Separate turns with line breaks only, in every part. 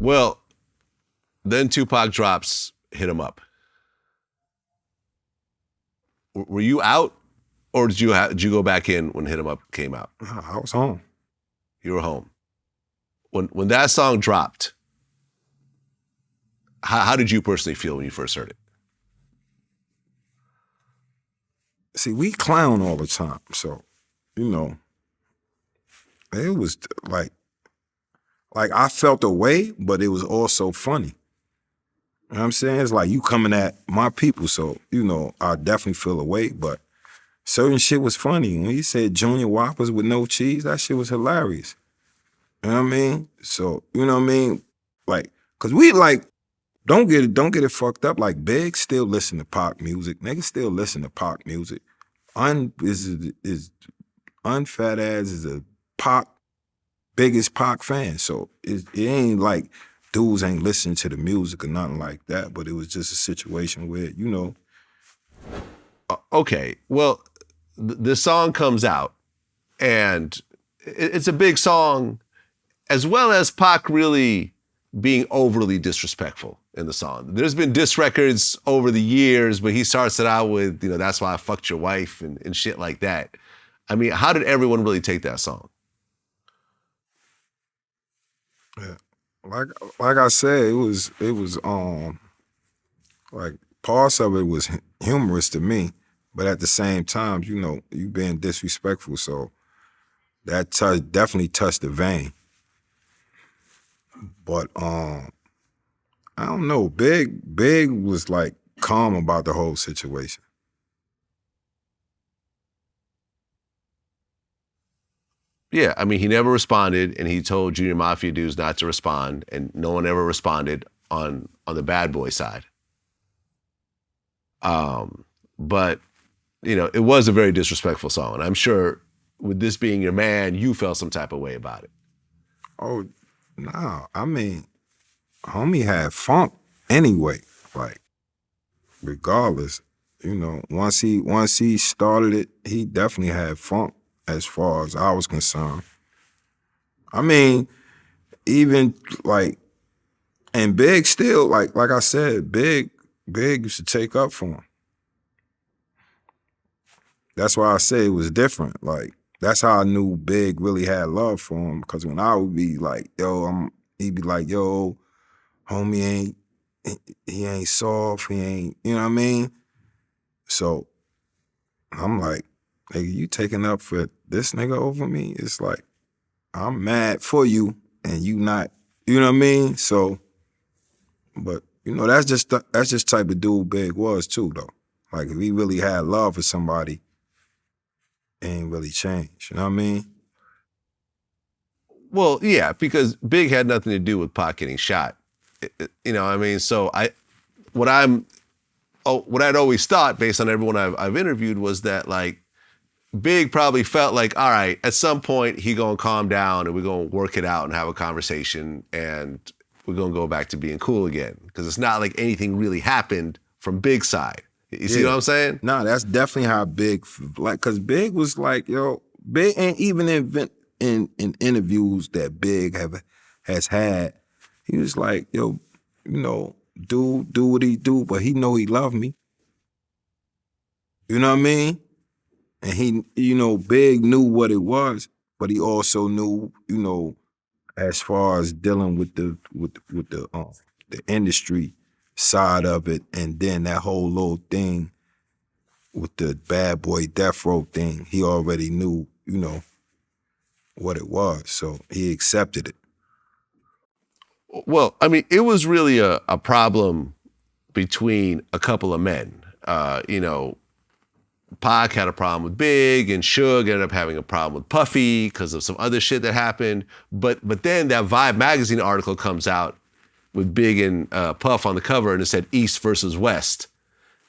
Well, then Tupac drops Hit 'Em Up. Were you out, or did you go back in when Hit 'Em Up came out?
I was home.
You were home. When that song dropped, how did you personally feel when you first heard it?
See, we clown all the time, so, you know, it was like I felt a way, but it was also funny. You know what I'm saying? It's like you coming at my people, so, you know, I definitely feel a way, but certain shit was funny. When he said Junior Whoppers with no cheese, that shit was hilarious. You know what I mean? So, you know what I mean? Like, cause we like, don't get it fucked up. Like Big still listen to Pac music. Niggas still listen to Pac music. Unfat ass is a Pac, biggest Pac fan. So it ain't like dudes ain't listening to the music or nothing like that, but it was just a situation where, you know.
Okay, well, the song comes out, and it's a big song, as well as Pac really being overly disrespectful in the song. There's been diss records over the years, but he starts it out with, you know, that's why I fucked your wife and shit like that. I mean, how did everyone really take that song?
Yeah. Like I said, it was like parts of it was humorous to me, but at the same time, you know, you being disrespectful, so that definitely touched the vein. But I don't know, Big was like calm about the whole situation.
Yeah, I mean, he never responded, and he told Junior Mafia dudes not to respond, and no one ever responded on the bad boy side. But, you know, it was a very disrespectful song, and I'm sure with this being your man, you felt some type of way about it.
Oh, nah, I mean, homie had funk anyway, like, regardless, you know, once he started it, he definitely had funk as far as I was concerned. I mean, even like, and Big still, like I said, Big used to take up for him. That's why I say it was different. Like, that's how I knew Big really had love for him. Because when I would be like, he'd be like, yo, homie he ain't soft, he ain't, you know what I mean? So I'm like, nigga, you taking up for this nigga over me? It's like, I'm mad for you and you not, you know what I mean? So, but you know, that's just type of dude Big was too, though. Like, if he really had love for somebody, it ain't really changed, you know what I mean?
Well, yeah, because Big had nothing to do with Pac getting shot. You know what I mean? So what I'd always thought, based on everyone I've interviewed, was that like Big probably felt like, all right, at some point he gonna calm down and we're gonna work it out and have a conversation and we're gonna go back to being cool again. Because it's not like anything really happened from Big's side. You see what I'm saying?
Nah, that's definitely how Big, like, cause Big was like, yo, Big, and even in interviews that Big has had, he was like, yo, you know, do what he do, but he know he love me. You know what I mean? And he, you know, Big knew what it was, but he also knew, you know, as far as dealing with the industry side of it, and then that whole little thing with the bad boy death row thing, he already knew, you know, what it was. So he accepted it.
Well, I mean, it was really a problem between a couple of men. You know, Pac had a problem with Big, and Suge ended up having a problem with Puffy because of some other shit that happened. But then that Vibe magazine article comes out with Big and Puff on the cover, and it said East versus West.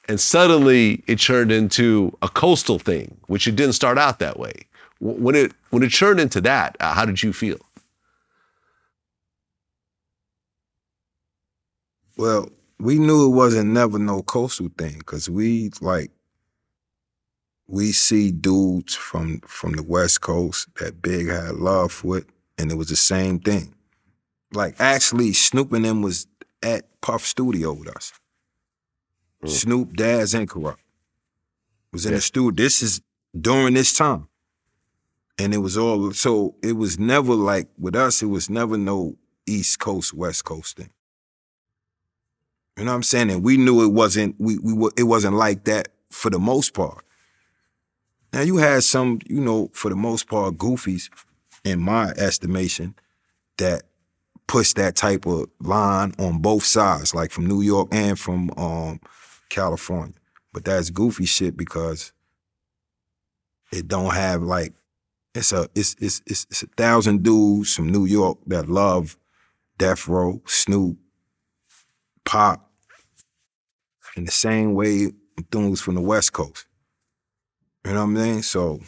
And suddenly it turned into a coastal thing, which it didn't start out that way. When it turned into that, how did you feel?
Well, we knew it wasn't never no coastal thing, because we see dudes from the West Coast that Big had love with, and it was the same thing. like actually Snoop and them was at Puff Studio with us. Snoop, Daz, and Corrupt was in the studio. This is during this time. And it was all, so it was never like, with us, it was never no East Coast, West Coast thing. You know what I'm saying? And we knew it wasn't, it wasn't like that for the most part. Now you had some, you know, for the most part, goofies, in my estimation, that push that type of line on both sides, like from New York and from California. But that's goofy shit because it don't have like, it's a thousand dudes from New York that love Death Row, Snoop, Pop, in the same way dudes from the West Coast. You know what I mean? So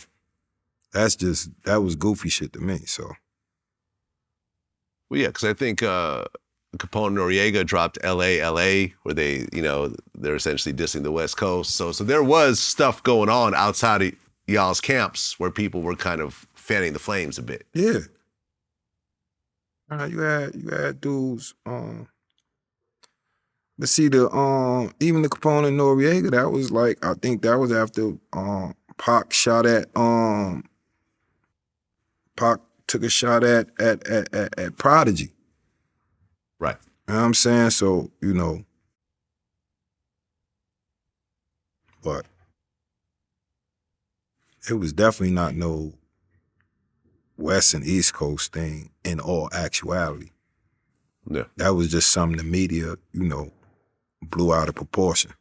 that was goofy shit to me, so.
Well, yeah, because I think Capone and Noriega dropped L.A., where they, you know, they're essentially dissing the West Coast. So there was stuff going on outside of y'all's camps where people were kind of fanning the flames a bit.
Yeah. You had dudes, but see even the Capone and Noriega, that was like, I think that was after Pac shot at Pac took a shot at Prodigy.
Right.
You know what I'm saying? So, you know, but it was definitely not no West and East Coast thing in all actuality.
Yeah.
That was just something the media, you know, blew out of proportion.